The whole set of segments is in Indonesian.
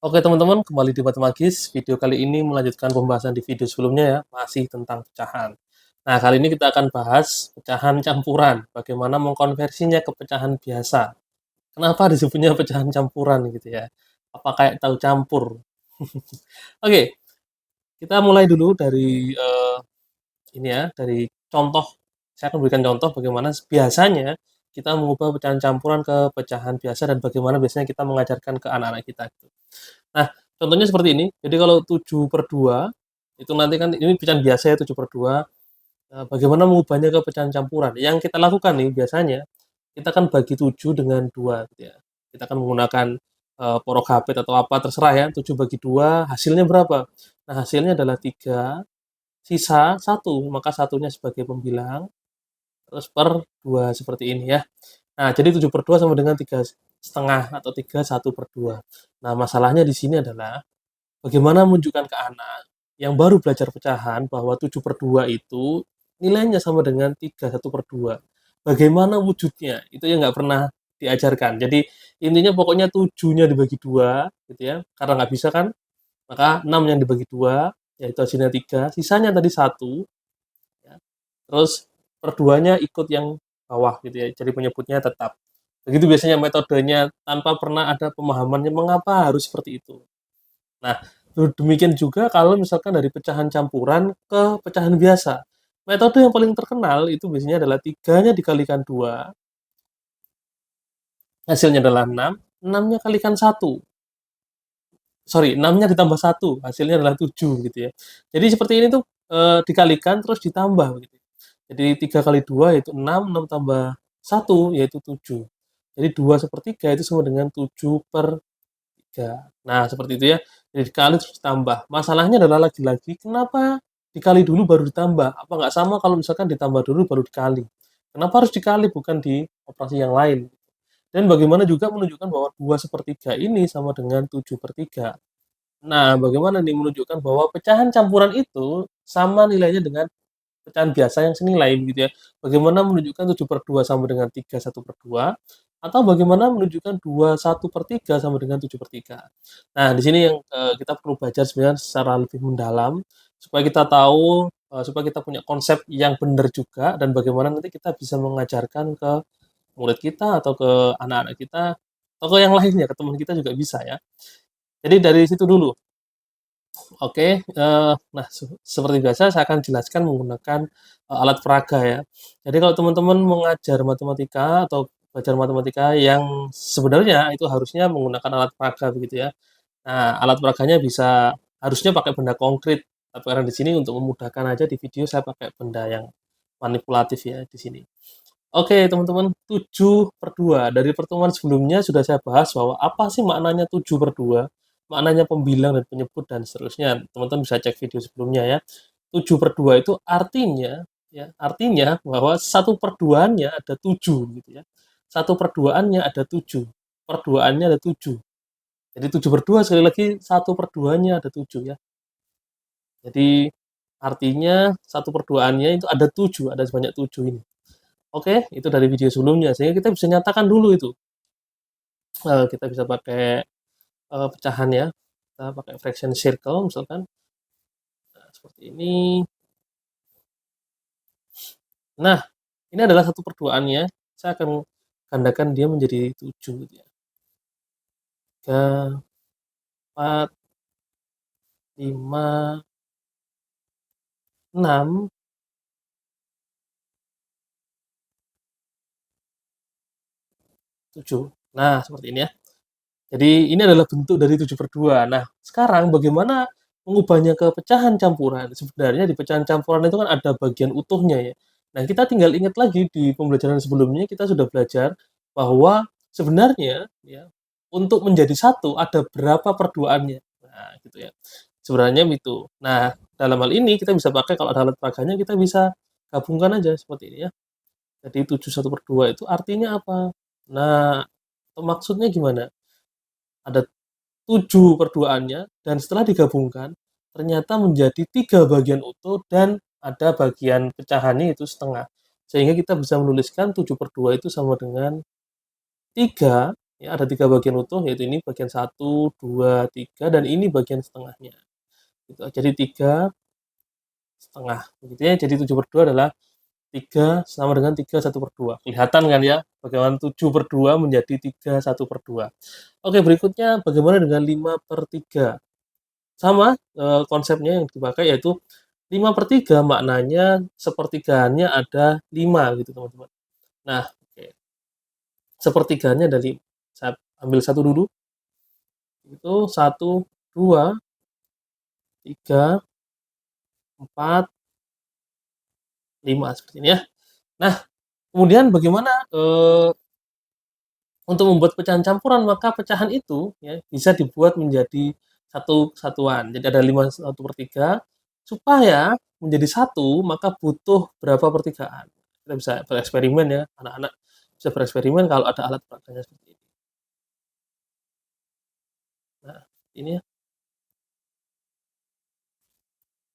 Oke teman-teman, kembali di Matemagis. Video kali ini melanjutkan pembahasan di video sebelumnya ya, masih tentang pecahan. Nah, kali ini kita akan bahas pecahan campuran, bagaimana mengkonversinya ke pecahan biasa. Kenapa disebutnya pecahan campuran gitu ya? Apa kayak tahu campur? Oke, kita mulai dulu dari ini ya, dari contoh. Saya akan berikan contoh bagaimana biasanya kita mengubah pecahan campuran ke pecahan biasa dan bagaimana biasanya kita mengajarkan ke anak-anak kita gitu. Nah, contohnya seperti ini. Jadi kalau 7/2 itu nanti kan ini pecahan biasa ya 7/2. Bagaimana mengubahnya ke pecahan campuran? Yang kita lakukan nih biasanya kita kan bagi 7 dengan 2 gitu ya. Kita akan menggunakan porok atau apa terserah ya. 7 bagi 2 hasilnya berapa? Nah, hasilnya adalah 3, sisa 1, maka satunya sebagai pembilang terus per 2 seperti ini ya. Nah, jadi 7/2 sama dengan 3,5 atau 3/1/2. Nah, masalahnya di sini adalah bagaimana menunjukkan ke anak yang baru belajar pecahan bahwa 7/2 itu nilainya sama dengan 3/1/2. Bagaimana wujudnya? Itu yang nggak pernah diajarkan. Jadi intinya pokoknya 7-nya dibagi 2 gitu ya. Karena nggak bisa kan, maka 6 yang dibagi 2 yaitu hasilnya 3, sisanya tadi 1 ya. Terus per 2-nya ikut yang bawah gitu ya. Jadi penyebutnya tetap. Begitu biasanya metodenya tanpa pernah ada pemahamannya mengapa harus seperti itu. Nah, demikian juga kalau misalkan dari pecahan campuran ke pecahan biasa. Metode yang paling terkenal itu biasanya adalah 3-nya dikalikan 2, hasilnya adalah 6, 6-nya kalikan 1. Sorry, 6-nya ditambah 1, hasilnya adalah 7 gitu ya. Jadi seperti ini tuh dikalikan terus ditambah gitu. Jadi 3 kali 2 yaitu 6, 6 tambah 1 yaitu 7. Jadi 2/3 itu sama dengan 7/3. Nah, seperti itu ya. Jadi dikali terus ditambah. Masalahnya adalah lagi-lagi kenapa dikali dulu baru ditambah? Apa nggak sama kalau misalkan ditambah dulu baru dikali? Kenapa harus dikali bukan di operasi yang lain? Dan bagaimana juga menunjukkan bahwa 2/3 ini sama dengan 7/3. Nah, bagaimana nih menunjukkan bahwa pecahan campuran itu sama nilainya dengan pecahan biasa yang senilai gitu ya. Bagaimana menunjukkan 7/2 sama dengan 3/1/2 atau bagaimana menunjukkan 2/1/3 sama dengan 7/3. Nah, di sini yang kita perlu belajar sebenarnya secara lebih mendalam supaya kita tahu supaya kita punya konsep yang benar juga dan bagaimana nanti kita bisa mengajarkan ke murid kita atau ke anak-anak kita atau ke yang lainnya, ke teman kita juga bisa ya. Jadi dari situ dulu. Oke, nah seperti biasa saya akan jelaskan menggunakan, alat peraga ya. Jadi kalau teman-teman mengajar matematika atau belajar matematika yang sebenarnya itu harusnya menggunakan alat peraga begitu ya. Nah, alat peraganya bisa harusnya pakai benda konkret, tapi karena di sini untuk memudahkan aja di video saya pakai benda yang manipulatif ya di sini. Oke teman-teman, 7/2. Dari pertemuan sebelumnya sudah saya bahas bahwa apa sih maknanya 7/2, maknanya pembilang dan penyebut dan seterusnya. Teman-teman bisa cek video sebelumnya ya. 7/2 itu artinya bahwa 1/2-nya ada 7 gitu ya. 1/2-nya ada 7, perduaannya ada 7. Jadi 7/2 sekali lagi 1/2-nya ada 7 ya. Jadi artinya 1/2-nya itu ada 7, ada sebanyak 7 ini. Oke, itu dari video sebelumnya, sehingga kita bisa nyatakan dulu itu. Kita bisa pakai, pecahan ya, kita pakai fraction circle misalkan, nah seperti ini. Nah, ini adalah 1/2-nya, saya akan gandakan dia menjadi 7 gitu ya. 3, 4, 5, 6, 7. Nah, seperti ini ya. Jadi ini adalah bentuk dari 7/2. Nah, sekarang bagaimana mengubahnya ke pecahan campuran? Sebenarnya di pecahan campuran itu kan ada bagian utuhnya ya. Nah, kita tinggal ingat lagi di pembelajaran sebelumnya kita sudah belajar bahwa sebenarnya ya untuk menjadi satu ada berapa perduaannya. Nah, gitu ya. Sebenarnya itu. Nah, dalam hal ini kita bisa pakai kalau ada alat peraganya kita bisa gabungkan aja seperti ini ya. Jadi 7/1/2 itu artinya apa? Nah, maksudnya gimana? Ada 7 perduaannya dan setelah digabungkan ternyata menjadi 3 bagian utuh dan ada bagian pecahannya itu setengah. Sehingga kita bisa menuliskan 7/2 itu sama dengan 3 ya ada 3 bagian utuh, yaitu ini bagian satu, 2, 3, dan ini bagian setengahnya, gitu. Jadi 3,5, begitu ya. Jadi 7/2 adalah 3 sama dengan 3/1/2. Kelihatan kan ya, bagaimana 7/2 menjadi 3/1/2. Oke, berikutnya bagaimana dengan 5/3? Sama, konsepnya yang dipakai yaitu 5/3 maknanya sepertiganya ada 5 gitu, teman-teman. Nah, oke, sepertiganya ada 5. Saya ambil satu dulu, itu satu, 2, 3, 4, 5 seperti ini ya. Nah, kemudian bagaimana, untuk membuat pecahan campuran, maka pecahan itu ya bisa dibuat menjadi satu kesatuan. Jadi ada 5/1/3, supaya menjadi satu maka butuh berapa pertigaan. Kita bisa bereksperimen ya, anak-anak bisa bereksperimen kalau ada alat peraganya seperti ini. Nah, ini ya.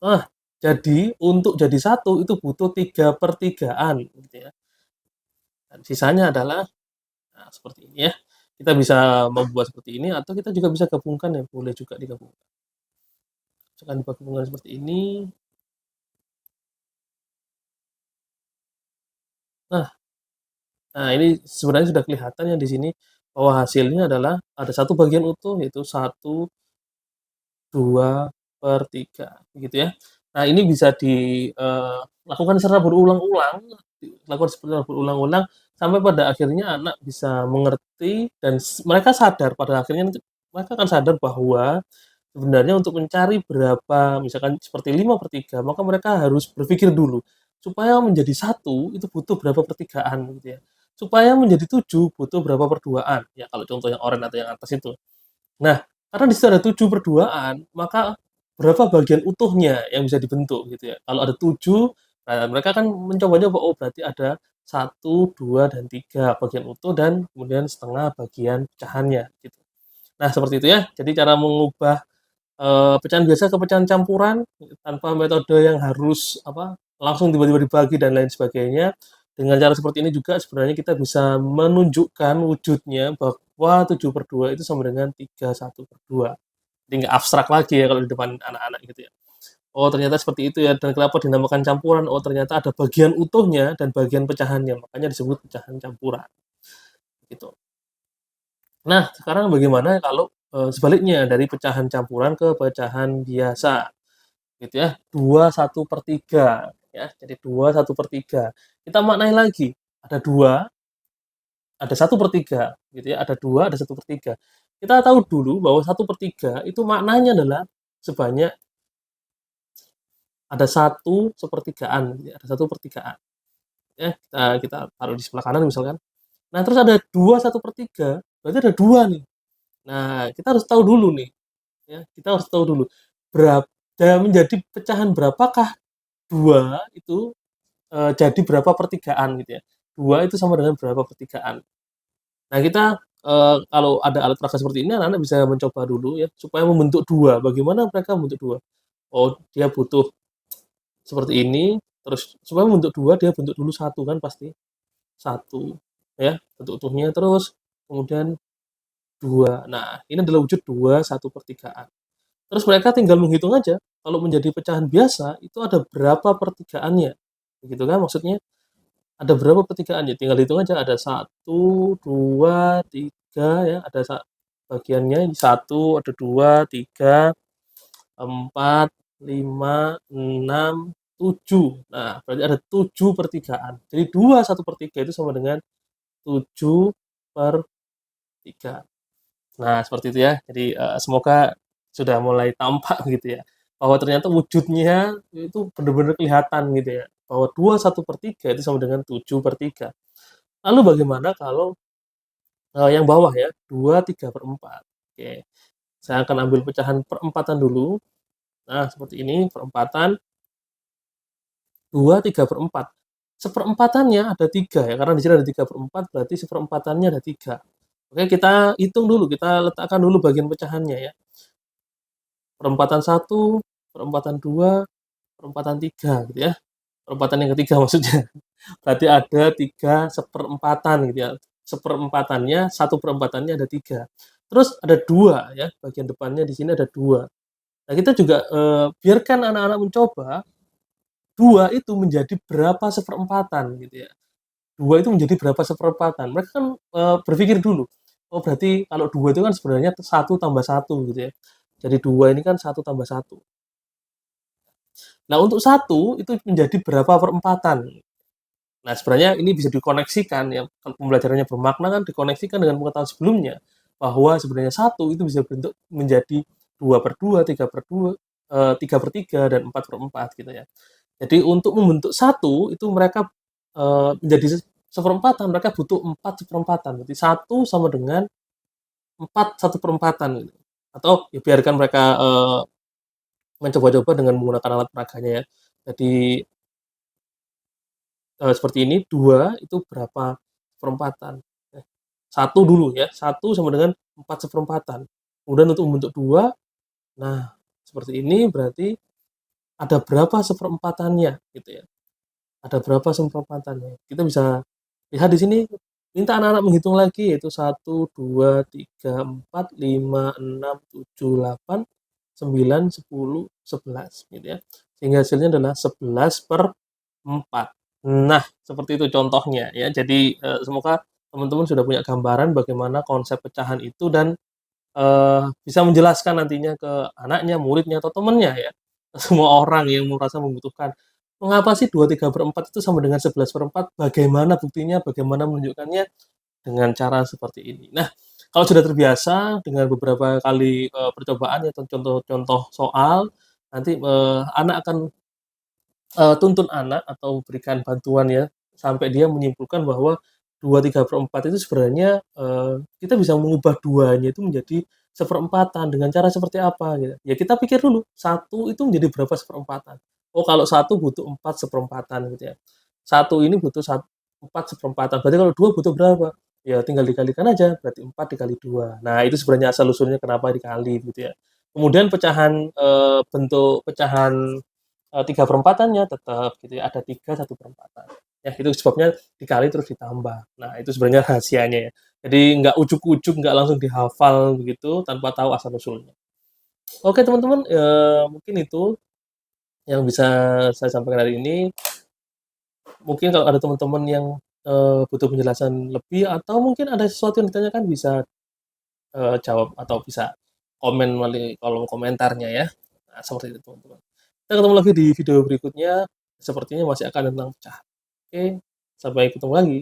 Nah, jadi untuk jadi satu itu butuh 3/3 gitu ya. Dan sisanya adalah, nah, seperti ini ya. Kita bisa membuat seperti ini atau kita juga bisa gabungkan ya, boleh juga digabungkan. Misalkan digabungkan seperti ini. Nah nah ini sebenarnya sudah kelihatan ya di sini bahwa hasilnya adalah ada satu bagian utuh yaitu satu, 2/3 begitu ya. Nah ini bisa dilakukan secara berulang-ulang, dilakukan secara berulang-ulang sampai pada akhirnya anak bisa mengerti dan mereka sadar pada akhirnya nanti mereka akan sadar bahwa sebenarnya untuk mencari berapa misalkan seperti 5/3 maka mereka harus berpikir dulu, supaya menjadi satu itu butuh berapa pertigaan gitu ya. Supaya menjadi 7 butuh berapa perduaan, ya kalau contoh yang oranye atau yang atas itu. Nah, karena di situ ada 7/2, maka berapa bagian utuhnya yang bisa dibentuk gitu ya. Kalau ada 7, nah mereka kan mencoba-nyoba, oh berarti ada satu, 2, dan 3 bagian utuh dan kemudian setengah bagian pecahannya gitu. Nah seperti itu ya, jadi cara mengubah, pecahan biasa ke pecahan campuran tanpa metode yang harus apa, langsung tiba-tiba dibagi dan lain sebagainya. Dengan cara seperti ini juga sebenarnya kita bisa menunjukkan wujudnya bahwa 7/2 itu sama dengan 3/1/2. Jadi nggak abstrak lagi ya kalau di depan anak-anak gitu ya. Oh ternyata seperti itu ya dan kenapa dinamakan campuran, oh ternyata ada bagian utuhnya dan bagian pecahannya, makanya disebut pecahan campuran, gitu. Nah, sekarang bagaimana kalau, sebaliknya dari pecahan campuran ke pecahan biasa, gitu ya, 2/1/3 ya, jadi 2/1/3. Kita maknai lagi, ada 2, ada 1/3 gitu ya, ada 2, ada 1/3. Kita tahu dulu bahwa 1/3 itu maknanya adalah sebanyak ada 1/3 gitu ya, ada 1/3 ya, kita taruh di sebelah kanan misalkan. Nah, terus ada 2/1/3, berarti ada 2 nih. Nah, kita harus tahu dulu nih, ya, kita harus tahu dulu dan menjadi pecahan berapakah 2 itu, jadi berapa pertigaan gitu ya. 2 itu sama dengan berapa pertigaan. Nah kita, kalau ada alat peraga seperti ini anak-anak bisa mencoba dulu ya, supaya membentuk 2. Bagaimana mereka membentuk 2? Oh dia butuh seperti ini, terus supaya membentuk 2 dia bentuk dulu satu kan pasti, satu ya, bentuk utuhnya, terus kemudian 2. Nah ini adalah wujud 2/1/3. Terus mereka tinggal menghitung aja, kalau menjadi pecahan biasa itu ada berapa pertigaannya, begitu kan maksudnya? Ada berapa pertigaannya? Tinggal hitung aja ada satu, 2, 3, ya, ada bagiannya satu, ada 2, 3, 4, 5, 6, 7. Nah, berarti ada 7 pertigaan. Jadi 2/1/3 itu sama dengan 7/3. Nah, seperti itu ya. Jadi, semoga sudah mulai tampak gitu ya, bahwa ternyata wujudnya itu benar-benar kelihatan gitu ya, bahwa 2/1/3 itu sama dengan 7/3. Lalu bagaimana kalau, yang bawah ya, 2/3/4. Oke, saya akan ambil pecahan perempatan dulu. Nah, seperti ini perempatan, 2/3/4. Seperempatannya ada 3 ya, karena di sini ada 3/4 berarti seperempatannya ada 3. Oke, kita hitung dulu, kita letakkan dulu bagian pecahannya ya. Perempatan satu, perempatan 2, perempatan 3 gitu ya. Perempatan yang ketiga maksudnya. Berarti ada 3 seperempatan gitu ya. seperempatannya, 1/4-nya ada 3. Terus ada 2 ya, bagian depannya di sini ada 2. Nah, kita juga, biarkan anak-anak mencoba 2 itu menjadi berapa seperempatan gitu ya. 2 itu menjadi berapa seperempatan. Mereka kan, berpikir dulu, oh berarti kalau 2 itu kan sebenarnya 1 tambah 1 gitu ya. Jadi 2 ini kan 1 tambah 1. Nah, untuk 1 itu menjadi berapa perempatan. Nah, sebenarnya ini bisa dikoneksikan ya, kalau pembelajarannya bermakna kan dikoneksikan dengan pengetahuan sebelumnya, bahwa sebenarnya 1 itu bisa bentuk menjadi 2/2, 3/2, 3/3, dan 4/4 gitu ya. Jadi untuk membentuk 1 itu mereka, menjadi seperempatan, mereka butuh 4 seperempatan. Berarti 1 sama dengan 4 1/4 gitu. Atau ya biarkan mereka, mencoba-coba dengan menggunakan alat peraganya ya. Jadi, seperti ini, 2 itu berapa perempatan. Eh, 1 dulu ya, 1 sama dengan 4 seperempatan. Kemudian untuk membentuk 2, nah seperti ini berarti ada berapa seperempatannya gitu ya. Ada berapa seperempatannya. Kita bisa lihat di sini, minta anak-anak menghitung lagi yaitu 1, 2, 3, 4, 5, 6, 7, 8, 9, 10, 11 gitu ya. Sehingga hasilnya adalah 11/4. Nah, seperti itu contohnya ya. Jadi, semoga teman-teman sudah punya gambaran bagaimana konsep pecahan itu dan, bisa menjelaskan nantinya ke anaknya, muridnya, atau temennya ya, ke semua orang yang merasa membutuhkan, "Mengapa sih 2/3/4 itu sama dengan 11/4? Bagaimana buktinya? Bagaimana menunjukkannya?" Dengan cara seperti ini. Nah, kalau sudah terbiasa dengan beberapa kali, percobaan atau contoh-contoh soal, nanti, anak akan tuntun anak atau berikan bantuan ya, sampai dia menyimpulkan bahwa 2/3/4 itu sebenarnya, kita bisa mengubah duanya itu menjadi seperempatan dengan cara seperti apa gitu. Ya kita pikir dulu, 1 itu menjadi berapa seperempatan. Oh kalau 1 butuh 4 seperempatan gitu ya. 1 ini butuh 4 seperempatan, berarti kalau 2 butuh berapa? Ya tinggal dikalikan aja, berarti 4 dikali 2. Nah itu sebenarnya asal-usulnya kenapa dikali gitu ya. Kemudian pecahan, bentuk pecahan 3/4-nya tetap gitu ya, ada 3 1/4. Ya itu sebabnya dikali terus ditambah. Nah itu sebenarnya rahasianya ya. Jadi nggak ujug-ujug, nggak langsung dihafal begitu tanpa tahu asal-usulnya. Oke teman-teman, mungkin itu yang bisa saya sampaikan hari ini. Mungkin kalau ada teman-teman yang, butuh penjelasan lebih atau mungkin ada sesuatu yang ditanyakan bisa, jawab atau bisa komen melalui kolom komentarnya ya. Nah seperti itu teman-teman. Kita ketemu lagi di video berikutnya, sepertinya masih akan tentang pecahan. Oke, sampai ketemu lagi.